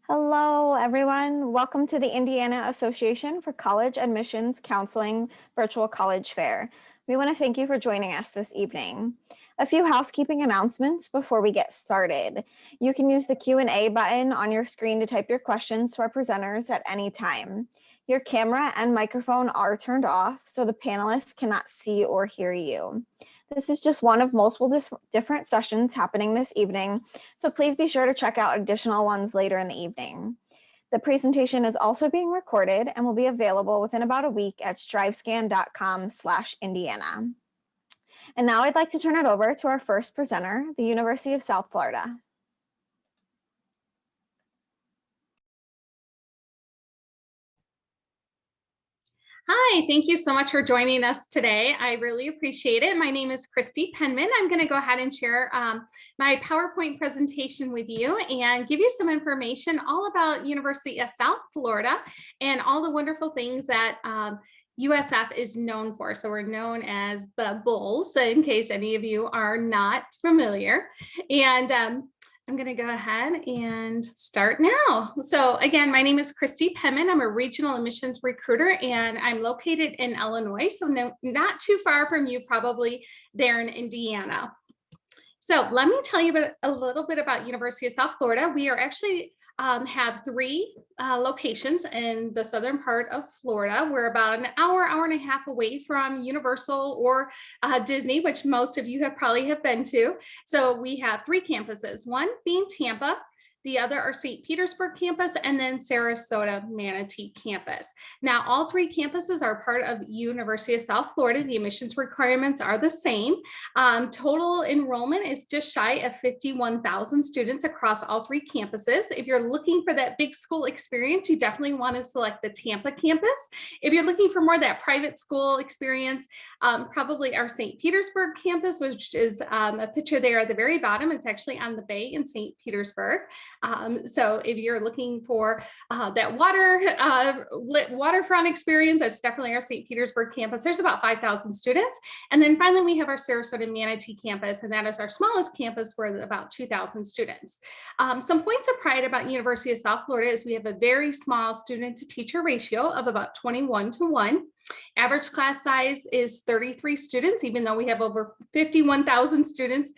Hello, everyone. Welcome to the Indiana Association for College Admissions Counseling Virtual College Fair. We want to thank you for joining us this evening. A few housekeeping announcements before we get started. You can use the Q&A button on your screen to type your questions to our presenters at any time. Your camera and microphone are turned off, so the panelists cannot see or hear you. This is just one of multiple different sessions happening this evening, so please be sure to check out additional ones later in the evening. The presentation is also being recorded and will be available within about a week at strivescan.com/Indiana. And now I'd like to turn it over to our first presenter, the University of South Florida. Hi, thank you so much for joining us today. I really appreciate it. My name is Christy Penman. I'm going to go ahead and share my PowerPoint presentation with you and give you some information all about University of South Florida and all the wonderful things that USF is known for. So we're known as the Bulls, in case any of you are not familiar. And I'm going to go ahead and start now. So again, my name is Christy Penman. I'm a regional admissions recruiter and I'm located in Illinois. So not too far from you, probably there in Indiana. So let me tell you a little bit about University of South Florida. We are actually have three locations in the southern part of Florida. We're about an hour and a half away from Universal or Disney, which most of you probably have been to. So we have three campuses, one being Tampa, the other are St. Petersburg campus, and then Sarasota Manatee campus. Now, all three campuses are part of University of South Florida. The admissions requirements are the same. Total enrollment is just shy of 51,000 students across all three campuses. If you're looking for that big school experience, you definitely want to select the Tampa campus. If you're looking for more of that private school experience, probably our St. Petersburg campus, which is a picture there at the very bottom. It's actually on the bay in St. Petersburg. So if you're looking for that waterfront experience, that's definitely our St. Petersburg campus. There's about 5,000 students. And then finally, we have our Sarasota Manatee campus, and that is our smallest campus with about 2,000 students. Some points of pride about University of South Florida is we have a very small student to teacher ratio of about 21:1. Average class size is 33 students, even though we have over 51,000 students.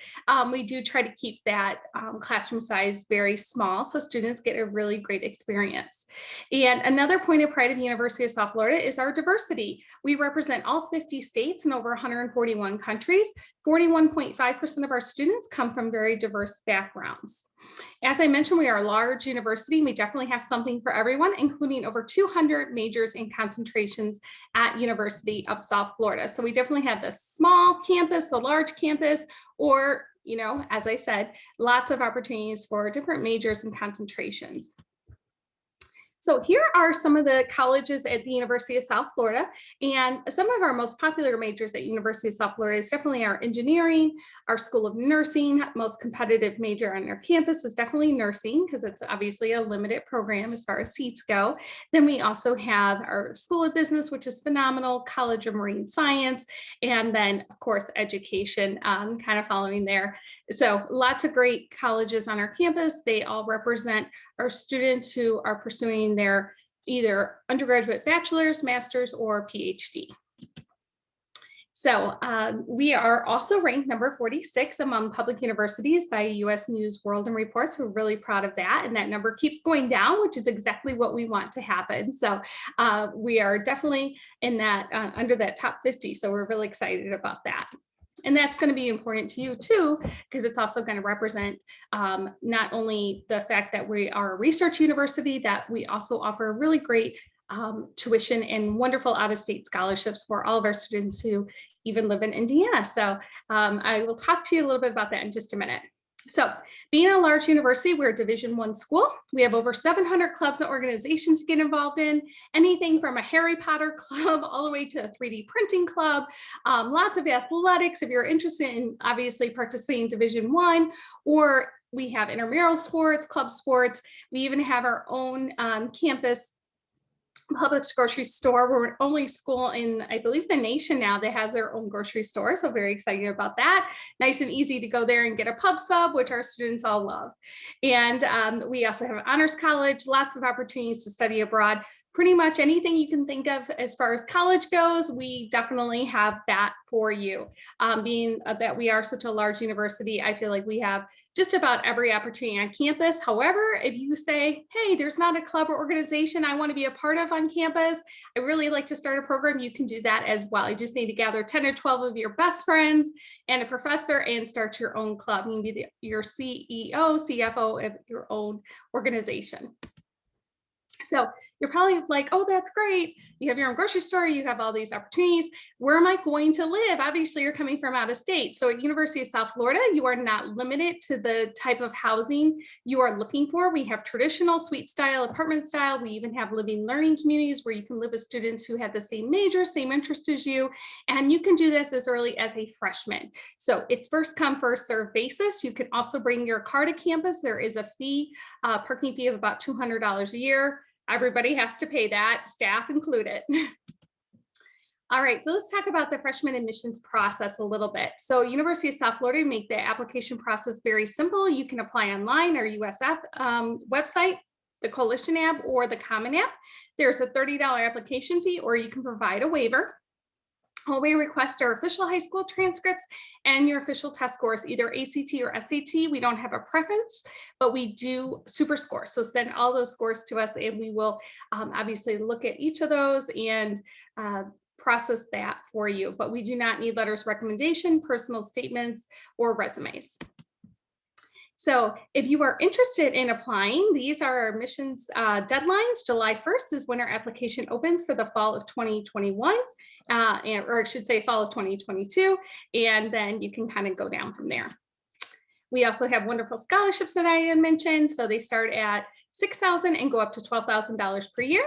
We do try to keep that classroom size very small so students get a really great experience. And another point of pride of the University of South Florida is our diversity. We represent all 50 states and over 141 countries. 41.5% of our students come from very diverse backgrounds. As I mentioned, we are a large university. We definitely have something for everyone, including over 200 majors and concentrations at University of South Florida. So we definitely have the small campus, the large campus, or, you know, as I said, lots of opportunities for different majors and concentrations. So here are some of the colleges at the University of South Florida, and some of our most popular majors at University of South Florida is definitely our engineering, our School of Nursing. Most competitive major on our campus is definitely nursing because it's obviously a limited program as far as seats go. Then we also have our School of Business, which is phenomenal, College of Marine Science, and then of course education kind of following there. So lots of great colleges on our campus. They all represent our students who are pursuing their either undergraduate bachelor's, master's, or PhD. So we are also ranked number 46 among public universities by US News World and Report. So we're really proud of that. And that number keeps going down, which is exactly what we want to happen. So we are definitely in that under that top 50. So we're really excited about that. And that's going to be important to you too, because it's also going to represent not only the fact that we are a research university, that we also offer really great tuition and wonderful out-of-state scholarships for all of our students who even live in Indiana. So I will talk to you a little bit about that in just a minute. So being a large university, we're a Division I school. We have over 700 clubs and organizations to get involved in, anything from a Harry Potter club all the way to a 3D printing club, lots of athletics if you're interested in obviously participating in Division I, or we have intramural sports, club sports. We even have our own campus Publix grocery store. We're the only school in, I believe, the nation now that has their own grocery store. So very excited about that. Nice and easy to go there and get a pub sub, which our students all love. And we also have honors college, lots of opportunities to study abroad. Pretty much anything you can think of as far as college goes, we definitely have that for you. Being that we are such a large university, I feel like we have just about every opportunity on campus. However, if you say, hey, there's not a club or organization I want to be a part of on campus, I really like to start a program, you can do that as well. You just need to gather 10 or 12 of your best friends and a professor and start your own club. You can be your CEO, CFO of your own organization. So you're probably like, oh, that's great. You have your own grocery store, you have all these opportunities. Where am I going to live? Obviously, you're coming from out of state. So at University of South Florida, you are not limited to the type of housing you are looking for. We have traditional suite style, apartment style. We even have living learning communities where you can live with students who have the same major, same interest as you. And you can do this as early as a freshman. So it's first come, first serve basis. You can also bring your car to campus. There is a fee, parking fee of about $200 a year. Everybody has to pay that, staff included. All right, so let's talk about the freshman admissions process a little bit. So University of South Florida make the application process very simple. You can apply online or USF website, the Coalition app or the Common app. There's a $30 application fee, or you can provide a waiver. All we request are official high school transcripts and your official test scores, either ACT or SAT. We don't have a preference, but we do super scores. So send all those scores to us and we will obviously look at each of those and process that for you. But we do not need letters of recommendation, personal statements, or resumes. So if you are interested in applying, these are our admissions deadlines. July 1st is when our application opens for the fall of 2021, or I should say fall of 2022, and then you can kind of go down from there. We also have wonderful scholarships that I had mentioned. So they start at $6,000 and go up to $12,000 per year.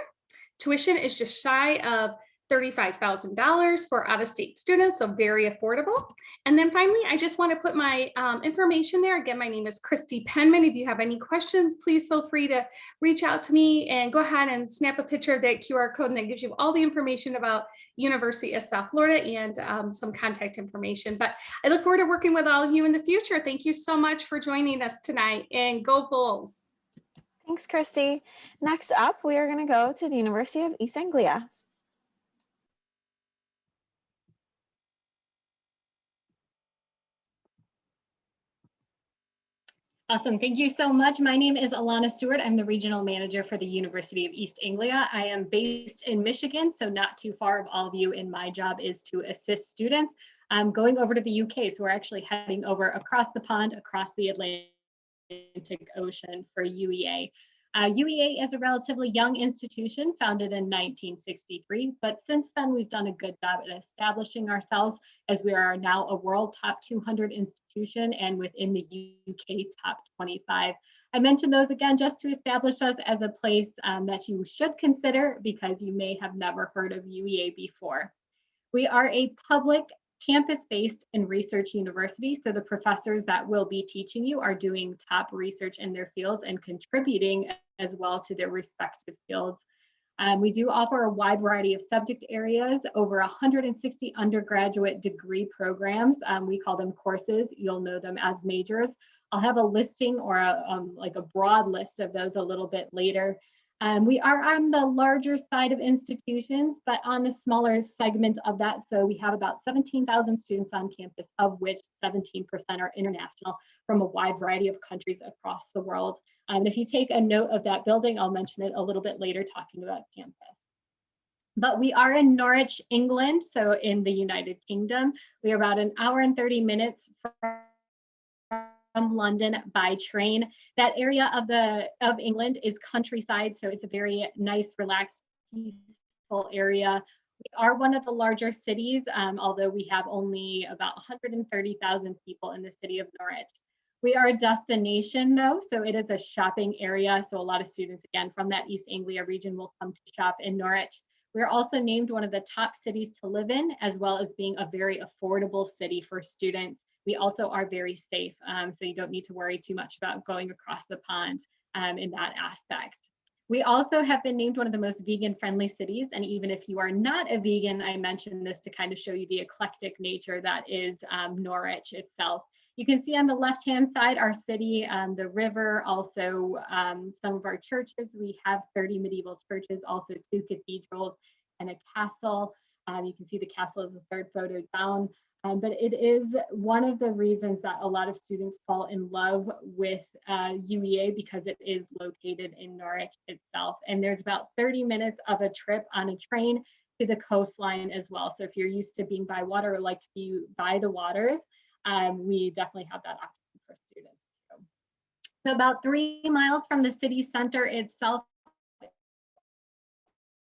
Tuition is just shy of $35,000 for out-of-state students, so very affordable. And then finally, I just want to put my information there. Again, my name is Christy Penman. If you have any questions, please feel free to reach out to me and go ahead and snap a picture of that QR code, and that gives you all the information about University of South Florida and some contact information. But I look forward to working with all of you in the future. Thank you so much for joining us tonight, and go Bulls. Thanks, Christy. Next up, we are going to go to the University of East Anglia. Awesome. Thank you so much. My name is Alana Stewart. I'm the regional manager for the University of East Anglia. I am based in Michigan, so not too far of all of you, and my job is to assist students. I'm going over to the UK, so we're actually heading over across the pond, across the Atlantic Ocean for UEA. UEA is a relatively young institution founded in 1963, but since then we've done a good job at establishing ourselves as we are now a world top 200 institution and within the UK top 25. I mention those again just to establish us as a place that you should consider because you may have never heard of UEA before. We are a public campus-based and research university, so the professors that will be teaching you are doing top research in their fields and contributing as well to their respective fields. We do offer a wide variety of subject areas, over 160 undergraduate degree programs. We call them courses. You'll know them as majors. I'll have a listing or like a broad list of those a little bit later. We are on the larger side of institutions, but on the smaller segment of that. So we have about 17,000 students on campus, of which 17% are international from a wide variety of countries across the world. If you take a note of that building, I'll mention it a little bit later talking about campus. But we are in Norwich, England, so in the United Kingdom. We are about an hour and 30 minutes from London by train. That area of England is countryside, so it's a very nice, relaxed, peaceful area. We are one of the larger cities, although we have only about 130,000 people in the city of Norwich. We are a destination though, so it is a shopping area. So a lot of students, again, from that East Anglia region will come to shop in Norwich. We're also named one of the top cities to live in, as well as being a very affordable city for students. We also are very safe, so you don't need to worry too much about going across the pond in that aspect. We also have been named one of the most vegan-friendly cities. And even if you are not a vegan, I mentioned this to kind of show you the eclectic nature that is Norwich itself. You can see on the left-hand side, our city, the river, also some of our churches. We have 30 medieval churches, also 2 cathedrals and a castle. You can see the castle as the third photo down. But it is one of the reasons that a lot of students fall in love with UEA because it is located in Norwich itself. And there's about 30 minutes of a trip on a train to the coastline as well. So if you're used to being by water or like to be by the waters, we definitely have that option for students. So about 3 miles from the city center itself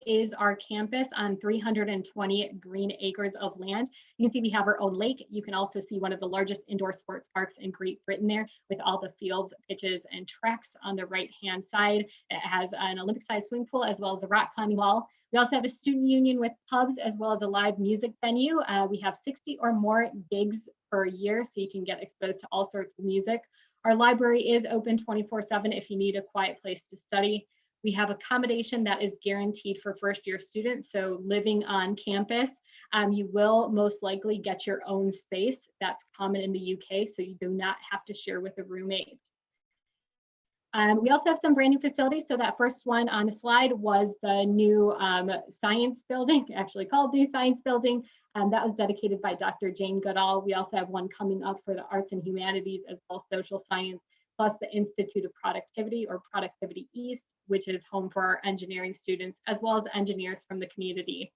is our campus on 320 green acres of land. You can see we have our own lake. You can also see one of the largest indoor sports parks in Great Britain there with all the fields, pitches, and tracks on the right-hand side. It has an Olympic-sized swimming pool as well as a rock climbing wall. We also have a student union with pubs as well as a live music venue. We have 60 or more gigs per year, so you can get exposed to all sorts of music. Our library is open 24/7 if you need a quiet place to study. We have accommodation that is guaranteed for first-year students, so living on campus, you will most likely get your own space. That's common in the UK, so you do not have to share with a roommate. We also have some brand new facilities. So that first one on the slide was the new science building, actually called New Science Building. That was dedicated by Dr. Jane Goodall. We also have one coming up for the arts and humanities as well as social science, plus the Institute of Productivity or Productivity East, which is home for our engineering students, as well as engineers from the community.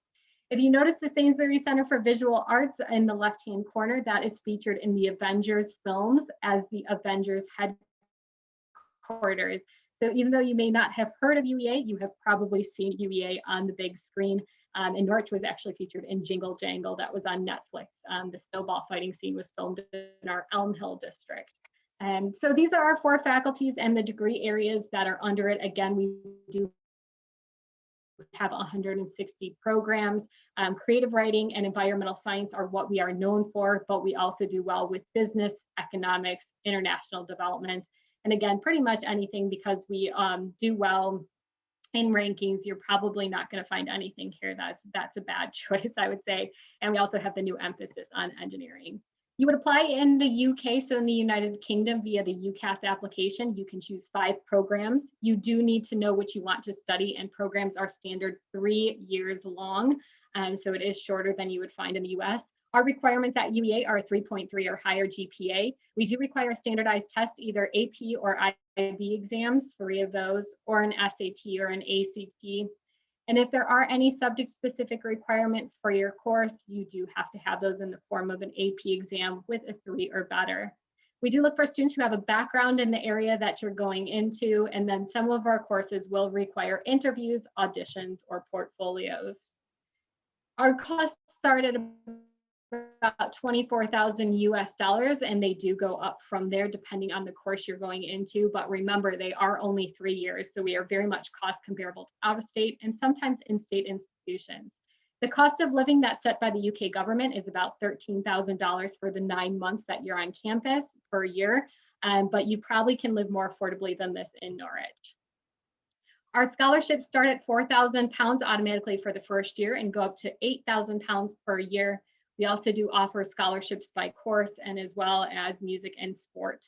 If you notice the Sainsbury Center for Visual Arts in the left-hand corner, that is featured in the Avengers films as the Avengers headquarters. So even though you may not have heard of UEA, you have probably seen UEA on the big screen. And Norwich was actually featured in Jingle Jangle, that was on Netflix. The snowball fighting scene was filmed in our Elm Hill district. So these are our 4 faculties and the degree areas that are under it. Again, we do have 160 programs. Creative writing and environmental science are what we are known for, but we also do well with business, economics, international development, and again, pretty much anything, because we do well in rankings. You're probably not going to find anything here that's a bad choice, I would say. And we also have the new emphasis on engineering. You would apply in the UK, so in the United Kingdom, via the UCAS application. You can choose 5 programs. You do need to know what you want to study, and programs are standard 3 years long, so it is shorter than you would find in the US. Our requirements at UEA are 3.3 or higher GPA. We do require a standardized test, either AP or IB exams, 3 of those, or an SAT or an ACT. And if there are any subject-specific requirements for your course, you do have to have those in the form of an AP exam with a 3 or better. We do look for students who have a background in the area that you're going into, and then some of our courses will require interviews, auditions, or portfolios. Our costs start at about $24,000 US, and they do go up from there depending on the course you're going into. But remember, they are only 3 years, so we are very much cost comparable to out-of-state and sometimes in-state institutions. The cost of living that's set by the UK government is about $13,000 for the 9 months that you're on campus per year, but you probably can live more affordably than this in Norwich. Our scholarships start at £4,000 automatically for the first year and go up to £8,000 per year. We also do offer scholarships by course and as well as music and sport.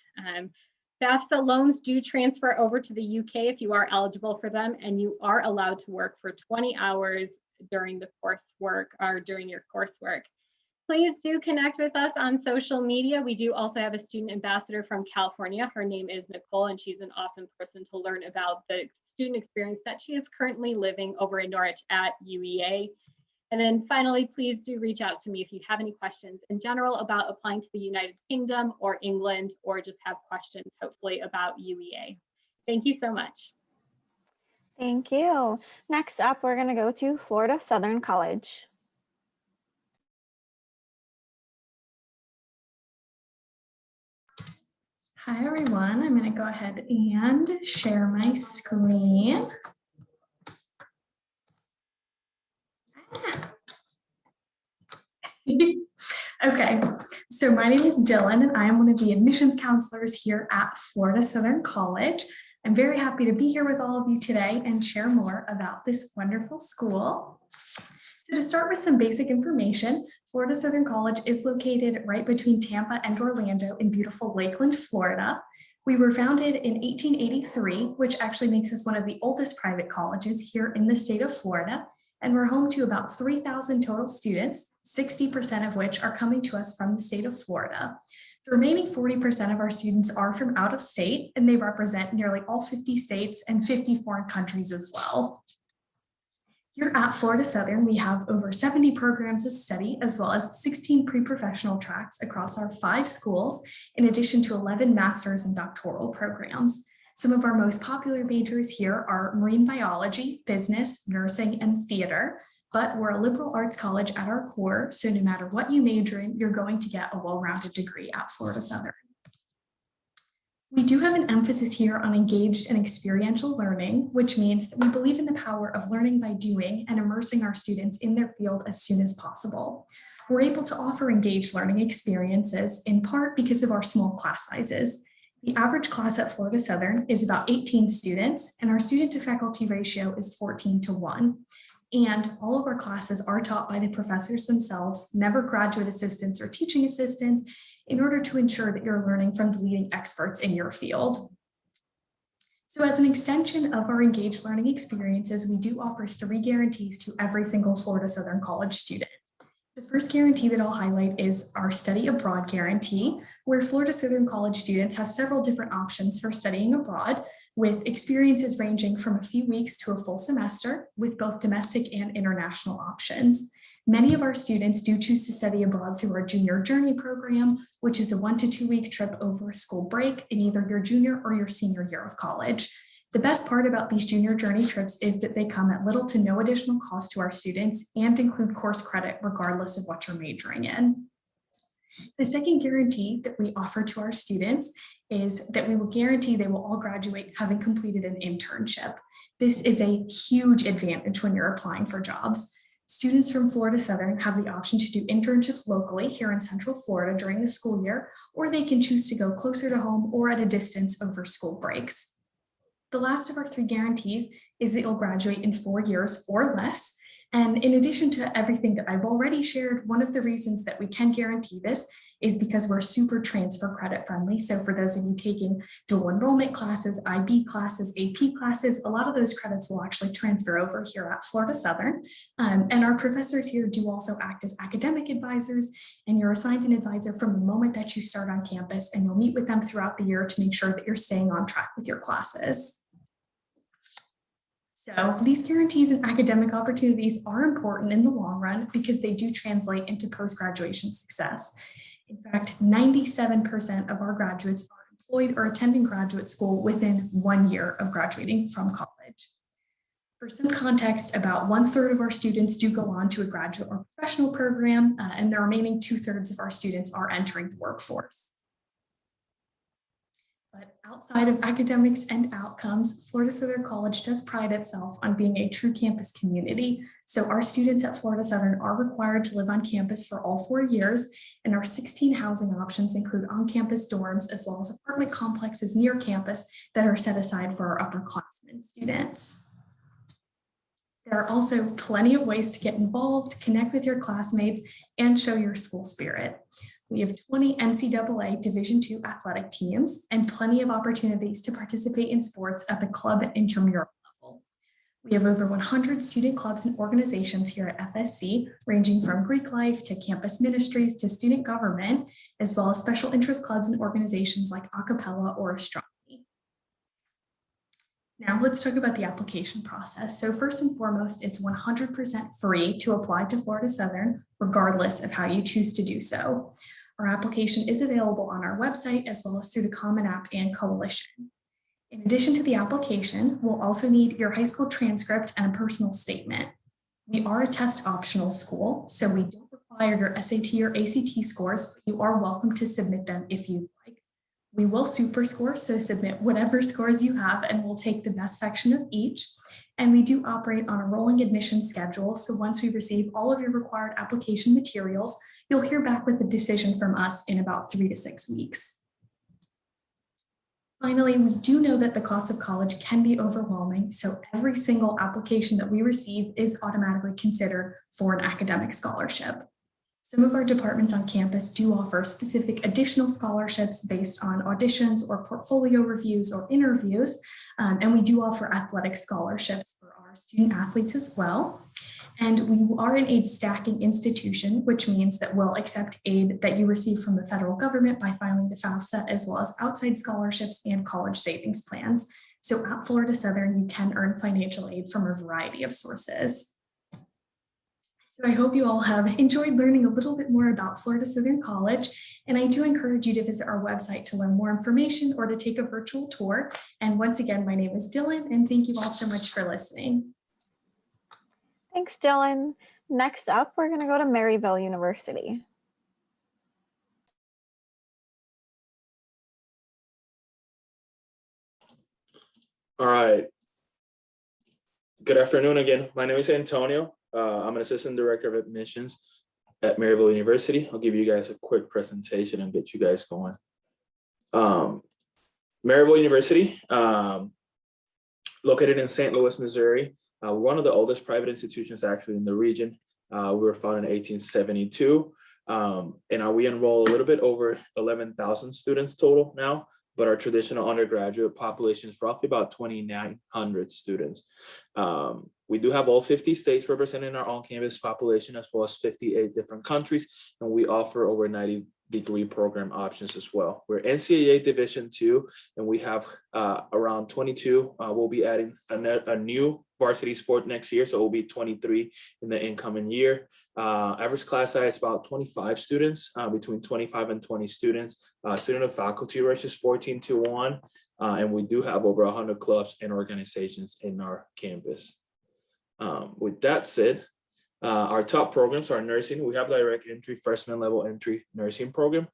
FAFSA loans do transfer over to the UK if you are eligible for them, and you are allowed to work for 20 hours during the coursework or during your coursework. Please do connect with us on social media. We do also have a student ambassador from California. Her name is Nicole, and she's an awesome person to learn about the student experience that she is currently living over in Norwich at UEA. And then finally, please do reach out to me if you have any questions in general about applying to the United Kingdom or England, or just have questions, hopefully, about UEA. Thank you so much. Thank you. Next up, we're going to go to Florida Southern College. Hi, everyone. I'm going to go ahead and share my screen. Okay, so my name is Dylan, and I am one of the admissions counselors here at Florida Southern College. I'm very happy to be here with all of you today and share more about this wonderful school. So to start with some basic information, Florida Southern College is located right between Tampa and Orlando in beautiful Lakeland, Florida. We were founded in 1883, which actually makes us one of the oldest private colleges here in the state of Florida. And we're home to about 3,000 total students, 60% of which are coming to us from the state of Florida. The remaining 40% of our students are from out of state, and they represent nearly all 50 states and 50 foreign countries as well. Here at Florida Southern, we have over 70 programs of study, as well as 16 pre-professional tracks across our 5 schools, in addition to 11 master's and doctoral programs. Some of our most popular majors here are marine biology, business, nursing, and theater, but we're a liberal arts college at our core, so no matter what you major in, you're going to get a well-rounded degree at Florida Southern. We do have an emphasis here on engaged and experiential learning, which means that we believe in the power of learning by doing and immersing our students in their field as soon as possible. We're able to offer engaged learning experiences in part because of our small class sizes. The average class at Florida Southern is about 18 students, and our student to faculty ratio is 14:1. And all of our classes are taught by the professors themselves, never graduate assistants or teaching assistants, in order to ensure that you're learning from the leading experts in your field. So as an extension of our engaged learning experiences, we do offer 3 guarantees to every single Florida Southern College student. The first guarantee that I'll highlight is our study abroad guarantee, where Florida Southern College students have several different options for studying abroad, with experiences ranging from a few weeks to a full semester, with both domestic and international options. Many of our students do choose to study abroad through our Junior Journey program, which is a 1 to 2 week trip over a school break in either your junior or your senior year of college. The best part about these Junior Journey trips is that they come at little to no additional cost to our students and include course credit regardless of what you're majoring in. The second guarantee that we offer to our students is that we will guarantee they will all graduate having completed an internship. This is a huge advantage when you're applying for jobs. Students from Florida Southern have the option to do internships locally here in Central Florida during the school year, or they can choose to go closer to home or at a distance over school breaks. The last of our 3 guarantees is that you'll graduate in 4 years or less. And in addition to everything that I've already shared, one of the reasons that we can guarantee this is because we're super transfer credit friendly. So for those of you taking dual enrollment classes, IB classes, AP classes, a lot of those credits will actually transfer over here at Florida Southern. And our professors here do also act as academic advisors, and you're assigned an advisor from the moment that you start on campus, and you'll meet with them throughout the year to make sure that you're staying on track with your classes. So these guarantees and academic opportunities are important in the long run because they do translate into post-graduation success. In fact, 97% of our graduates are employed or attending graduate school within 1 year of graduating from college. For some context, about 1/3 of our students do go on to a graduate or professional program, and the remaining 2/3 of our students are entering the workforce. But outside of academics and outcomes, Florida Southern College does pride itself on being a true campus community. So our students at Florida Southern are required to live on campus for all 4 years, and our 16 housing options include on-campus dorms as well as apartment complexes near campus that are set aside for our upperclassmen students. There are also plenty of ways to get involved, connect with your classmates, and show your school spirit. We have 20 NCAA Division II athletic teams and plenty of opportunities to participate in sports at the club and intramural level. We have over 100 student clubs and organizations here at FSC, ranging from Greek life to campus ministries to student government, as well as special interest clubs and organizations like a cappella or astronomy. Now let's talk about the application process. So first and foremost, it's 100% free to apply to Florida Southern, regardless of how you choose to do so. Our application is available on our website as well as through the Common App and Coalition. In addition to the application, we'll also need your high school transcript and a personal statement. We are a test optional school, so we don't require your SAT or ACT scores, but you are welcome to submit them if you'd like. We will super score, so submit whatever scores you have and we'll take the best section of each. And we do operate on a rolling admission schedule, so once we receive all of your required application materials, you'll hear back with a decision from us in about 3 to 6 weeks. Finally, we do know that the cost of college can be overwhelming, so every single application that we receive is automatically considered for an academic scholarship. Some of our departments on campus do offer specific additional scholarships based on auditions or portfolio reviews or interviews, and we do offer athletic scholarships for our student athletes as well. And we are an aid stacking institution, which means that we'll accept aid that you receive from the federal government by filing the FAFSA, as well as outside scholarships and college savings plans. So at Florida Southern, you can earn financial aid from a variety of sources. So I hope you all have enjoyed learning a little bit more about Florida Southern College, and I do encourage you to visit our website to learn more information or to take a virtual tour. And once again, my name is Dylan, and thank you all so much for listening. Thanks, Dylan. Next up, we're going to go to Maryville University. All right. Good afternoon again. My name is Antonio. I'm an assistant director of admissions at Maryville University. I'll give you guys a quick presentation and get you guys going. Maryville University, located in St. Louis, Missouri, one of the oldest private institutions actually in the region. We were founded in 1872, and we enroll a little bit over 11,000 students total now, but our traditional undergraduate population is roughly about 2,900 students. We do have all 50 states represented in our on-campus population, as well as 58 different countries, and we offer over 90 degree program options as well. We're NCAA Division II, and we have around 22. We'll be adding a new varsity sport next year, so it will be 23 in the incoming year. Average class size about 25 students, between 25 and 20 students. Student to faculty ratio is 14:1, and we do have over 100 clubs and organizations in our campus. With that said, our top programs are nursing. We have direct entry, freshman level entry nursing program.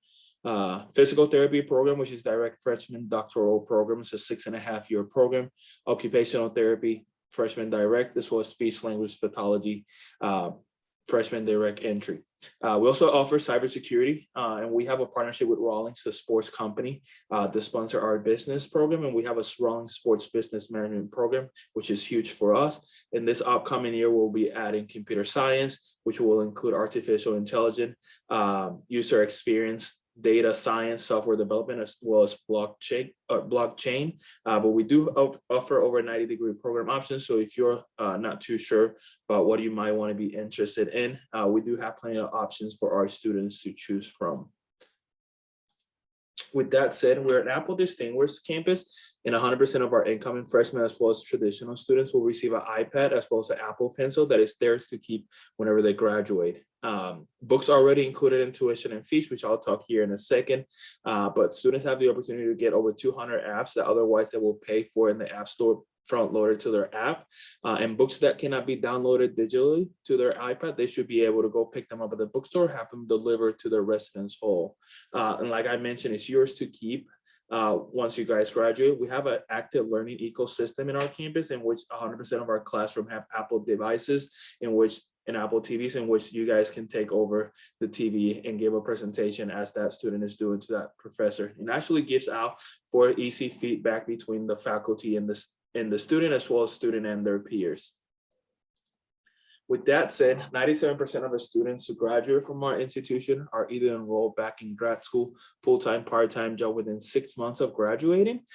Physical therapy program, which is direct freshman doctoral program. It's a 6.5-year program. Occupational therapy, freshman direct, as well as speech language pathology, freshman direct entry. We also offer cybersecurity, and we have a partnership with Rawlings, the sports company, to sponsor our business program. And we have a Rawlings Sports Business Management program, which is huge for us. In this upcoming year, we'll be adding computer science, which will include artificial intelligence, user experience, data science, software development, as well as blockchain. But we do offer over 90 degree program options. So if you're not too sure about what you might want to be interested in, we do have plenty of options for our students to choose from. With that said, we're an Apple Distinguished campus, and 100% of our incoming freshmen, as well as traditional students, will receive an iPad as well as an Apple Pencil that is theirs to keep whenever they graduate. Books are already included in tuition and fees, which I'll talk here in a second, but students have the opportunity to get over 200 apps that otherwise they will pay for in the App Store front loaded to their app, and books that cannot be downloaded digitally to their iPad, they should be able to go pick them up at the bookstore, have them delivered to their residence hall. And like I mentioned, it's yours to keep. Once you guys graduate, we have an active learning ecosystem in our campus in which 100% of our classroom have Apple devices, and Apple TVs, in which you guys can take over the TV and give a presentation as that student is doing to that professor. It actually gives out for easy feedback between the faculty and the student, as well as student and their peers. With that said, 97% of the students who graduate from our institution are either enrolled back in grad school, full-time, part-time job within 6 months of graduating.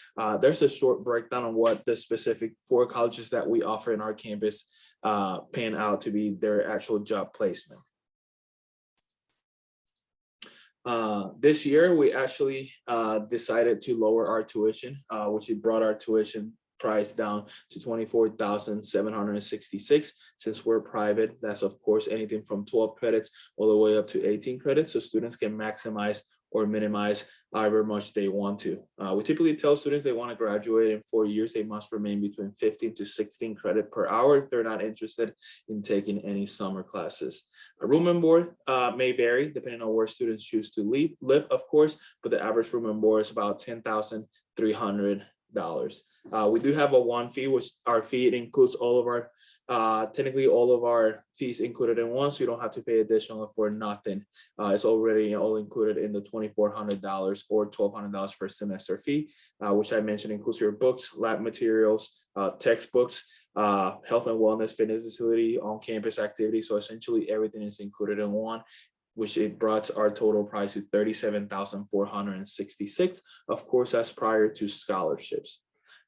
There's a short breakdown on what the specific 4 colleges that we offer in our campus pan out to be their actual job placement. This year, we actually decided to lower our tuition, which brought our tuition price down to $24,766. Since we're private, that's of course anything from 12 credits all the way up to 18 credits, so students can maximize or minimize however much they want to. We typically tell students they want to graduate in 4 years, they must remain between 15 to 16 credit per hour if they're not interested in taking any summer classes. A room and board may vary depending on where students choose to live, of course, but the average room and board is about $10,300 We do have a one fee, which our fee, it includes all of our technically all of our fees included in one, so you don't have to pay additional for nothing. It's already all included in the $2,400 or $1,200 per semester fee, which I mentioned includes your books, lab materials, textbooks, health and wellness, fitness facility, on-campus activities. So essentially everything is included in one, which it brought our total price to $37,466. Of course, that's prior to scholarships.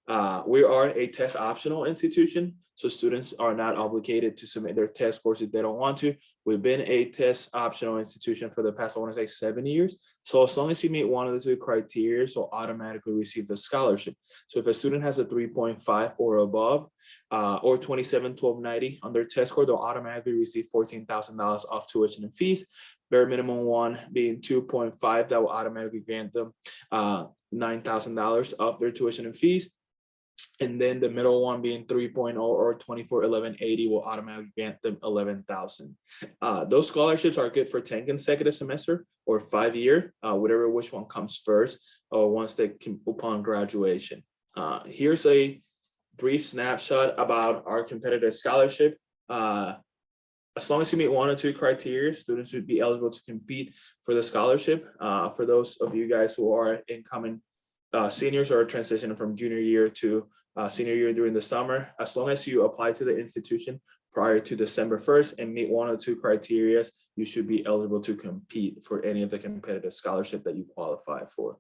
We are a test optional institution, so students are not obligated to submit their test scores if they don't want to. We've been a test optional institution for the past, I want to say 7 years. So as long as you meet one of the two criteria, you'll automatically receive the scholarship. So if a student has a 3.5 or above, or 27,1290 on their test score, they'll automatically receive $14,000 off tuition and fees. Bare minimum one being 2.5, that will automatically grant them $9,000 off their tuition and fees. And then the middle one being 3.0 or 24,1180 will automatically grant them $11,000. Those scholarships are good for 10 consecutive semester or 5 year, whatever which one comes first, or once they can upon graduation. Here's a brief snapshot about our competitive scholarship. As long as you meet one or two criteria, students should be eligible to compete for the scholarship. For those of you guys who are incoming seniors or transitioning from junior year to senior year during the summer, as long as you apply to the institution prior to December 1st and meet one or two criteria, you should be eligible to compete for any of the competitive scholarship that you qualify for.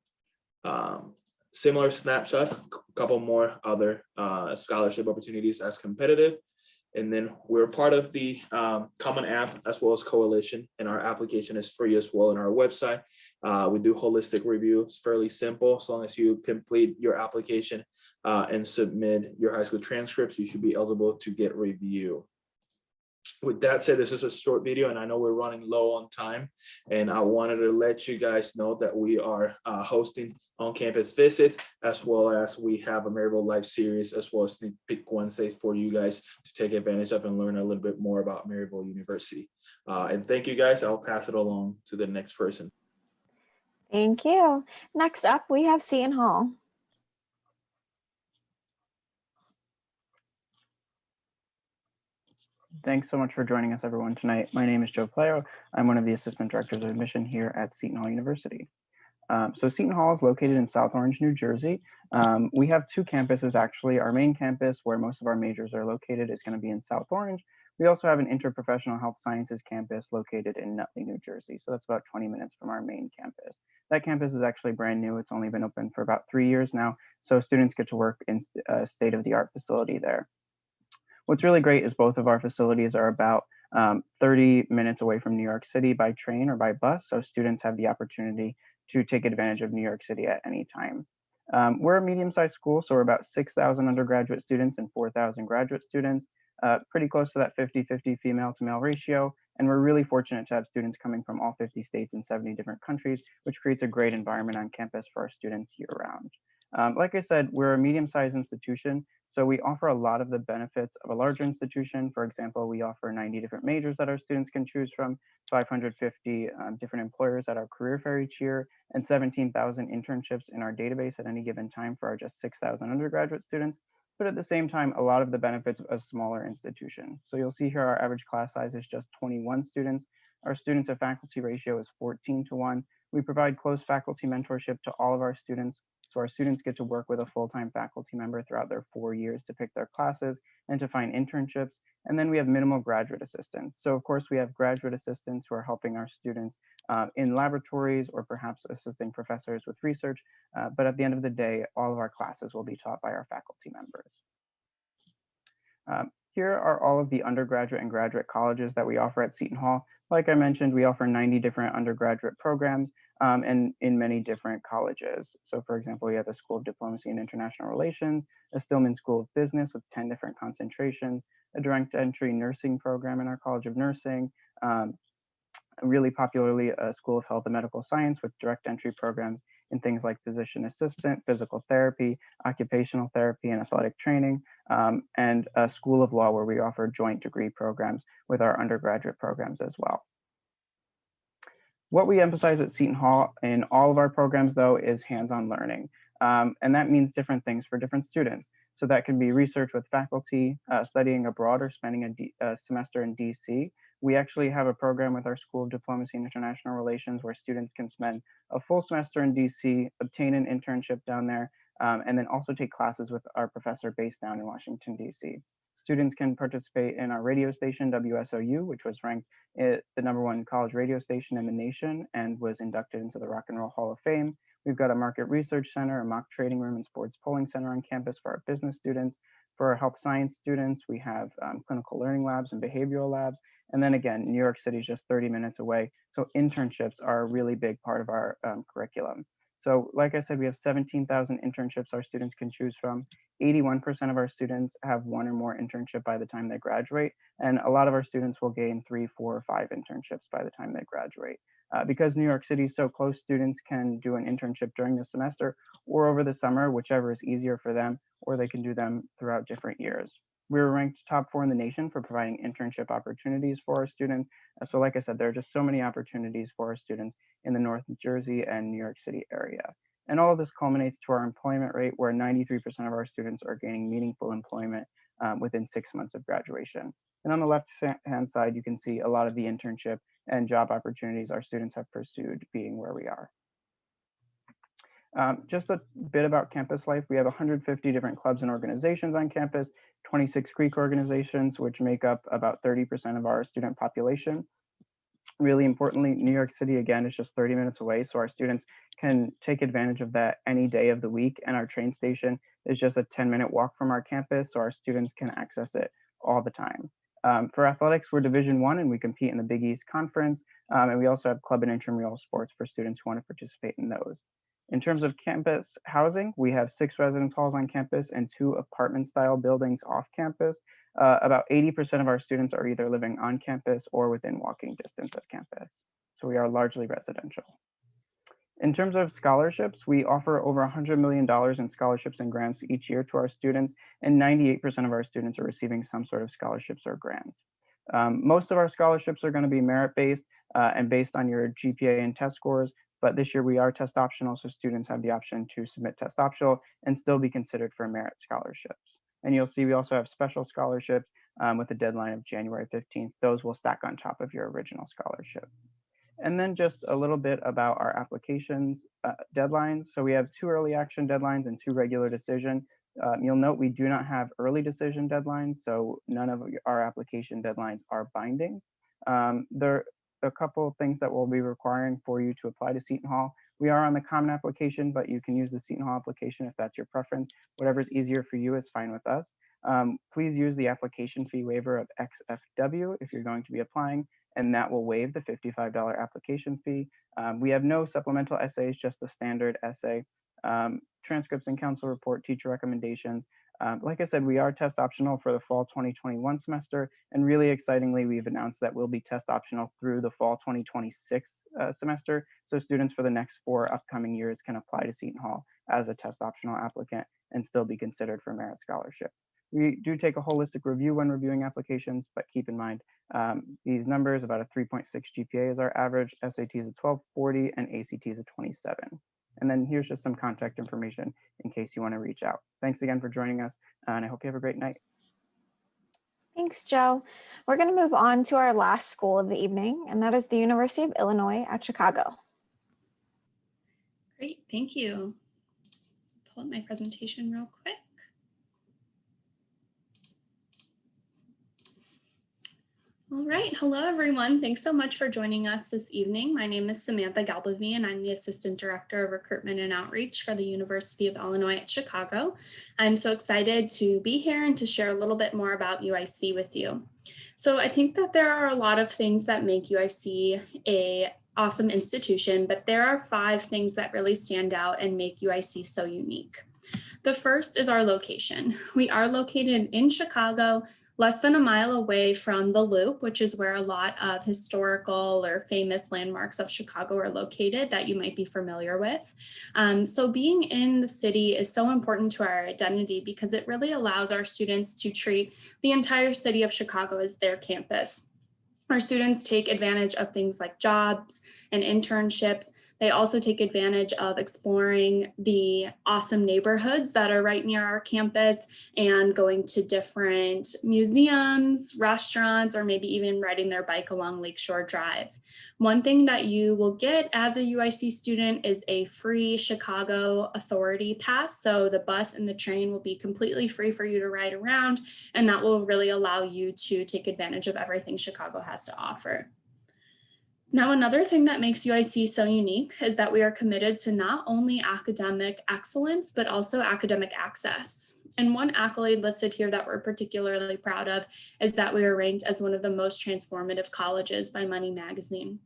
Similar snapshot, a couple more other scholarship opportunities as competitive. And then we're part of the Common App as well as Coalition, and our application is free as well on our website. We do holistic review. It's fairly simple. As long as you complete your application and submit your high school transcripts, you should be eligible to get review. With that said, this is a short video and I know we're running low on time, and I wanted to let you guys know that we are hosting on-campus visits, as well as we have a Maryville Live series, as well as Sneak Peek Wednesdays for you guys to take advantage of and learn a little bit more about Maryville University. And thank you guys. I'll pass it along to the next person. Thank you. Next up, we have Seton Hall. Thanks so much for joining us, everyone, tonight. My name is Joe Playo. I'm one of the Assistant Directors of Admission here at Seton Hall University. So Seton Hall is located in South Orange, New Jersey. We have two campuses, actually. Our main campus, where most of our majors are located, is going to be in South Orange. We also have an interprofessional health sciences campus located in Nutley, New Jersey. So that's about 20 minutes from our main campus. That campus is actually brand new. It's only been open for about 3 years now. So students get to work in a state-of-the-art facility there. What's really great is both of our facilities are about 30 minutes away from New York City by train or by bus. So students have the opportunity to take advantage of New York City at any time. We're a medium-sized school, so we're about 6,000 undergraduate students and 4,000 graduate students, pretty close to that 50-50 female to male ratio. And we're really fortunate to have students coming from all 50 states and 70 different countries, which creates a great environment on campus for our students year-round. Like I said, we're a medium-sized institution, so we offer a lot of the benefits of a larger institution. For example, we offer 90 different majors that our students can choose from, 550 different employers at our career fair each year, and 17,000 internships in our database at any given time for our just 6,000 undergraduate students. But at the same time, a lot of the benefits of a smaller institution. So you'll see here our average class size is just 21 students. Our student to faculty ratio is 14:1. We provide close faculty mentorship to all of our students. So our students get to work with a full-time faculty member throughout their 4 years to pick their classes and to find internships. And then we have minimal graduate assistants. So of course we have graduate assistants who are helping our students in laboratories or perhaps assisting professors with research. But at the end of the day, all of our classes will be taught by our faculty members. Here are all of the undergraduate and graduate colleges that we offer at Seton Hall. Like I mentioned, we offer 90 different undergraduate programs and in many different colleges. So for example, we have a School of Diplomacy and International Relations, a Stillman School of Business with 10 different concentrations, a direct entry nursing program in our College of Nursing, really popularly a School of Health and Medical Science with direct entry programs in things like physician assistant, physical therapy, occupational therapy, and athletic training, and a School of Law where we offer joint degree programs with our undergraduate programs as well. What we emphasize at Seton Hall in all of our programs, though, is hands-on learning. And that means different things for different students. So that can be research with faculty, studying abroad, or spending a semester in DC. We actually have a program with our School of Diplomacy and International Relations where students can spend a full semester in DC, obtain an internship down there, and then also take classes with our professor based down in Washington, DC. Students can participate in our radio station, WSOU, which was ranked the #1 college radio station in the nation and was inducted into the Rock and Roll Hall of Fame. We've got a market research center, a mock trading room, and sports polling center on campus for our business students. For our health science students, we have clinical learning labs and behavioral labs. And then again, New York City is just 30 minutes away. So internships are a really big part of our curriculum. So like I said, we have 17,000 internships our students can choose from. 81% of our students have 1 or more internship by the time they graduate. And a lot of our students will gain 3, 4, or 5 internships by the time they graduate. Because New York City is so close, students can do an internship during the semester or over the summer, whichever is easier for them, or they can do them throughout different years. We were ranked top 4 in the nation for providing internship opportunities for our students. So like I said, there are just so many opportunities for our students in the North Jersey and New York City area. And all of this culminates to our employment rate, where 93% of our students are gaining meaningful employment within 6 months of graduation. And on the left-hand side, you can see a lot of the internship and job opportunities our students have pursued being where we are. Just a bit about campus life. We have 150 different clubs and organizations on campus, 26 Greek organizations, which make up about 30% of our student population. Really importantly, New York City, again, is just 30 minutes away, so our students can take advantage of that any day of the week, and our train station is just a 10-minute walk from our campus, so our students can access it all the time. For athletics, we're Division I, and we compete in the Big East Conference, and we also have club and intramural sports for students who want to participate in those. In terms of campus housing, we have 6 residence halls on campus and 2 apartment-style buildings off campus. About 80% of our students are either living on campus or within walking distance of campus. So we are largely residential. In terms of scholarships, we offer over $100 million in scholarships and grants each year to our students, and 98% of our students are receiving some sort of scholarships or grants. Most of our scholarships are going to be merit-based and based on your GPA and test scores, but this year we are test optional, so students have the option to submit test optional and still be considered for merit scholarships. And you'll see we also have special scholarships with a deadline of January 15th. Those will stack on top of your original scholarship. And then just a little bit about our applications deadlines. So we have 2 early action deadlines and 2 regular decision. You'll note we do not have early decision deadlines, so none of our application deadlines are binding. There are a couple of things that we'll be requiring for you to apply to Seton Hall. We are on the common application, but you can use the Seton Hall application if that's your preference. Whatever's easier for you is fine with us. Please use the application fee waiver of XFW if you're going to be applying, and that will waive the $55 application fee. We have no supplemental essays, just the standard essay, transcripts and council report, teacher recommendations. Like I said, we are test optional for the fall 2021 semester, and really excitingly, we've announced that we'll be test optional through the fall 2026 semester. So students for the next 4 upcoming years can apply to Seton Hall as a test optional applicant and still be considered for merit scholarship. We do take a holistic review when reviewing applications, but keep in mind these numbers, about a 3.6 GPA is our average, SAT is a 1240, and ACT is a 27. And then here's just some contact information in case you want to reach out. Thanks again for joining us, and I hope you have a great night. Thanks, Joe. We're going to move on to our last school of the evening, and that is the University of Illinois at Chicago. Great, thank you. Pull up my presentation real quick. All right, hello everyone. Thanks so much for joining us this evening. My name is Samantha Galbavy, and I'm the Assistant Director of Recruitment and Outreach for the University of Illinois at Chicago. I'm so excited to be here and to share a little bit more about UIC with you. So I think that there are a lot of things that make UIC an awesome institution, but there are 5 things that really stand out and make UIC so unique. The first is our location. We are located in Chicago, less than a mile away from the Loop, which is where a lot of historical or famous landmarks of Chicago are located that you might be familiar with. So being in the city is so important to our identity because it really allows our students to treat the entire city of Chicago as their campus. Our students take advantage of things like jobs and internships They also take advantage of exploring the awesome neighborhoods that are right near our campus and going to different museums, restaurants, or maybe even riding their bike along Lakeshore Drive. One thing that you will get as a UIC student is a free Chicago Authority pass. So the bus and the train will be completely free for you to ride around, and that will really allow you to take advantage of everything Chicago has to offer. Now, another thing that makes UIC so unique is that we are committed to not only academic excellence, but also academic access. And one accolade listed here that we're particularly proud of is that we are ranked as one of the most transformative colleges by Money Magazine.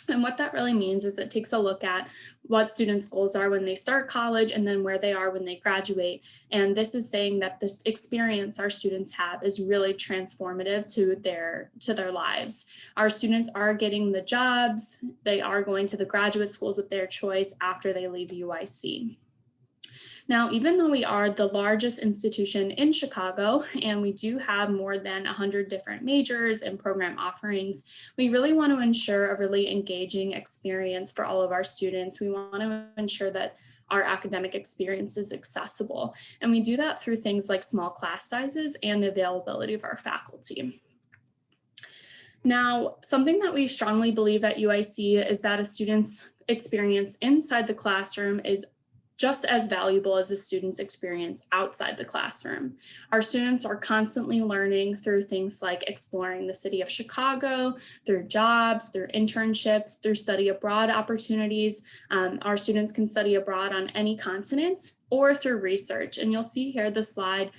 And what that really means is it takes a look at what students' goals are when they start college and then where they are when they graduate. And this is saying that this experience our students have is really transformative to their lives. Our students are getting the jobs, they are going to the graduate schools of their choice after they leave UIC. Now, even though we are the largest institution in Chicago and we do have more than 100 different majors and program offerings, we really want to ensure a really engaging experience for all of our students. We want to ensure that our academic experience is accessible. And we do that through things like small class sizes and the availability of our faculty. Now, something that we strongly believe at UIC is that a student's experience inside the classroom is just as valuable as a student's experience outside the classroom. Our students are constantly learning through things like exploring the city of Chicago, through jobs, through internships, through study abroad opportunities. Our students can study abroad on any continent or through research. And you'll see here the slide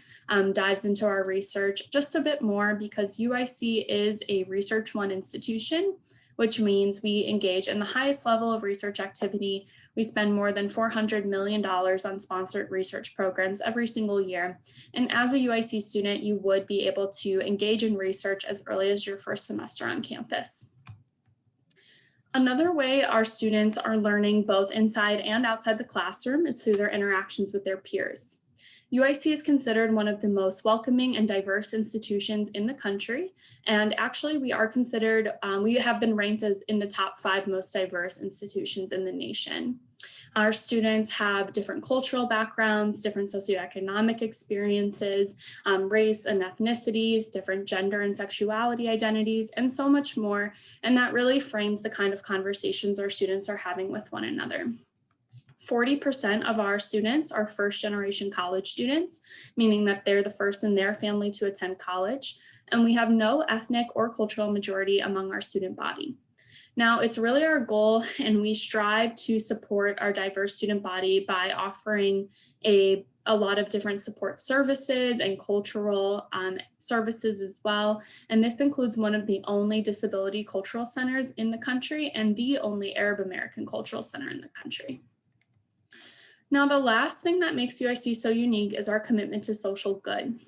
dives into our research just a bit more because UIC is a Research One institution, which means we engage in the highest level of research activity. We spend more than $400 million on sponsored research programs every single year. And as a UIC student, you would be able to engage in research as early as your first semester on campus. Another way our students are learning both inside and outside the classroom is through their interactions with their peers. UIC is considered one of the most welcoming and diverse institutions in the country. And actually we are considered, we have been ranked as in the top 5 most diverse institutions in the nation. Our students have different cultural backgrounds, different socioeconomic experiences, race and ethnicities, different gender and sexuality identities, and so much more. And that really frames the kind of conversations our students are having with one another. 40% of our students are first-generation college students, meaning that they're the first in their family to attend college, and we have no ethnic or cultural majority among our student body. Now, it's really our goal, and we strive to support our diverse student body by offering a lot of different support services and cultural services as well. And this includes one of the only disability cultural centers in the country and the only Arab American cultural center in the country. Now, the last thing that makes UIC so unique is our commitment to social good.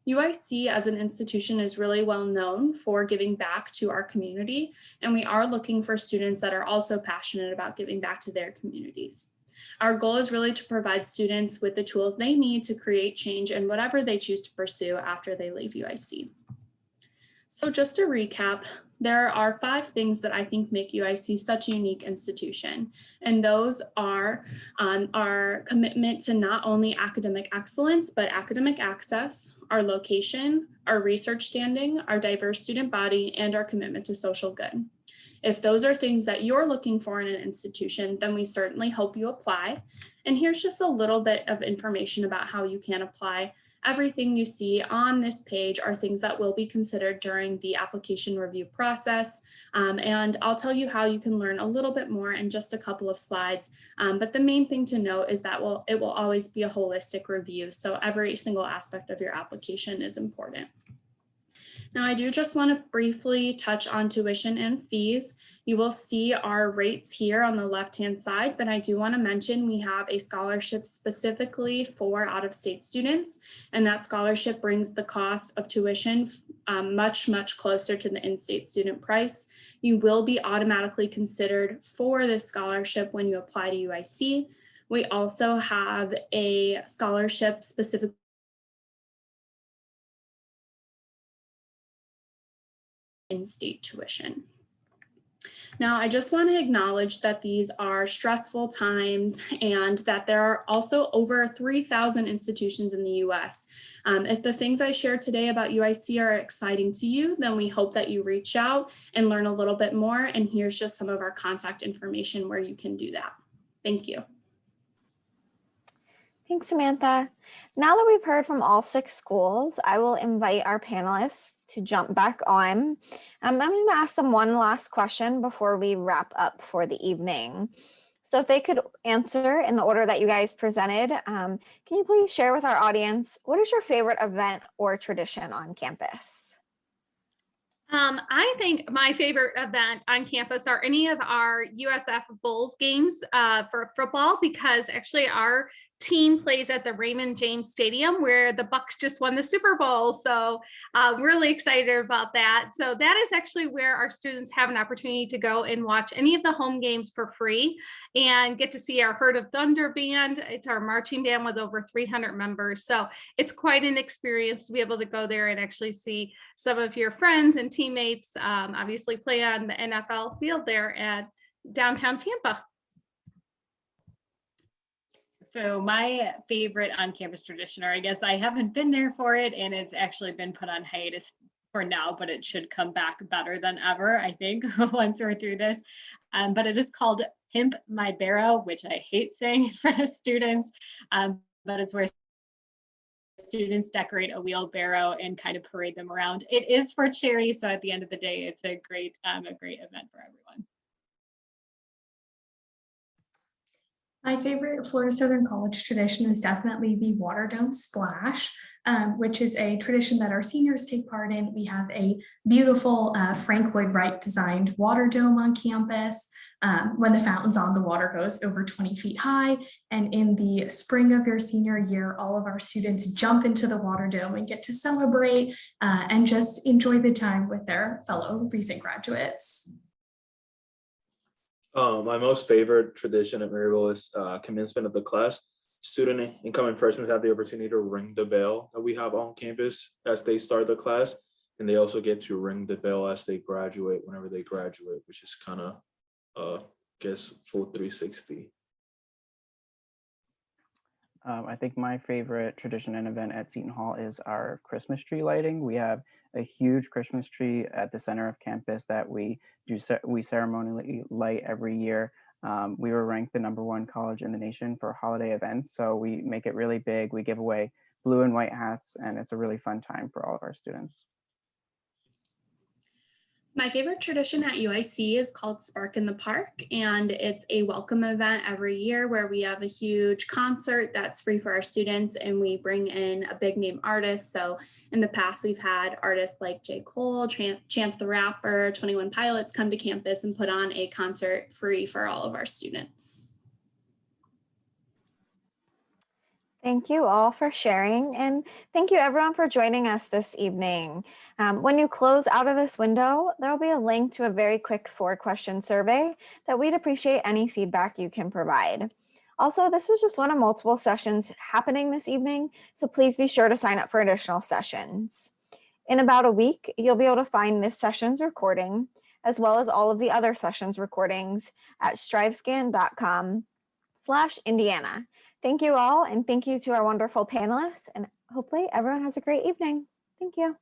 UIC as an institution is really well known for giving back to our community, and we are looking for students that are also passionate about giving back to their communities. Our goal is really to provide students with the tools they need to create change in whatever they choose to pursue after they leave UIC. So just to recap, there are 5 things that I think make UIC such a unique institution. And those are our commitment to not only academic excellence, but academic access, our location, our research standing, our diverse student body, and our commitment to social good. If those are things that you're looking for in an institution, then we certainly hope you apply. And here's just a little bit of information about how you can apply. Everything you see on this page are things that will be considered during the application review process. And I'll tell you how you can learn a little bit more in just a couple of slides. But the main thing to note is that it will always be a holistic review. So every single aspect of your application is important. Now, I do just want to briefly touch on tuition and fees. You will see our rates here on the left-hand side, but I do want to mention we have a scholarship specifically for out-of-state students, and that scholarship brings the cost of tuition much, much closer to the in-state student price. You will be automatically considered for this scholarship when you apply to UIC. We also have a scholarship specifically in-state tuition. Now, I just want to acknowledge that these are stressful times and that there are also over 3,000 institutions in the US. If the things I shared today about UIC are exciting to you, then we hope that you reach out and learn a little bit more. And here's just some of our contact information where you can do that. Thank you. Thanks, Samantha. Now that we've heard from all 6 schools, I will invite our panelists to jump back on. I'm going to ask them one last question before we wrap up for the evening. So if they could answer in the order that you guys presented, can you please share with our audience, what is your favorite event or tradition on campus? I think my favorite event on campus are any of our USF Bulls games for football, because actually our team plays at the Raymond James Stadium where the Bucks just won the Super Bowl. So I'm really excited about that. So that is actually where our students have an opportunity to go and watch any of the home games for free and get to see our Herd of Thunder band. It's our marching band with over 300 members. So it's quite an experience to be able to go there and actually see some of your friends and teammates obviously play on the NFL field there at downtown Tampa. So my favorite on-campus tradition, or I guess I haven't been there for it, and it's actually been put on hiatus for now, but it should come back better than ever, I think, once we're through this. But it is called Pimp My Barrow, which I hate saying in front of students, but it's where students decorate a wheelbarrow and kind of parade them around. It is for charity, so at the end of the day, it's a great event for everyone. My favorite Florida Southern College tradition is definitely the Water Dome Splash, which is a tradition that our seniors take part in. We have a beautiful Frank Lloyd Wright designed water dome on campus. When the fountain's on, the water goes over 20 feet high. And in the spring of your senior year, all of our students jump into the water dome and get to celebrate and just enjoy the time with their fellow recent graduates. My most favorite tradition at Maryville is commencement of the class. Student incoming freshmen have the opportunity to ring the bell that we have on campus as they start the class, and they also get to ring the bell as they graduate, whenever they graduate, which is kind of, guess, full 360. I think my favorite tradition and event at Seton Hall is our Christmas tree lighting. We have a huge Christmas tree at the center of campus that we ceremonially light every year. We were ranked the #1 college in the nation for holiday events, so we make it really big. We give away blue and white hats, and it's a really fun time for all of our students. My favorite tradition at UIC is called Spark in the Park, and it's a welcome event every year where we have a huge concert that's free for our students, and we bring in a big name artist. So in the past, we've had artists like J. Cole, Chance the Rapper, 21 Pilots come to campus and put on a concert free for all of our students. Thank you all for sharing, and thank you everyone for joining us this evening. When you close out of this window, there will be a link to a very quick 4-question survey that we'd appreciate any feedback you can provide. Also, this was just one of multiple sessions happening this evening, so please be sure to sign up for additional sessions. In about a week, you'll be able to find this session's recording, as well as all of the other sessions recordings at strivescan.com/Indiana. Thank you all, and thank you to our wonderful panelists, and hopefully everyone has a great evening. Thank you.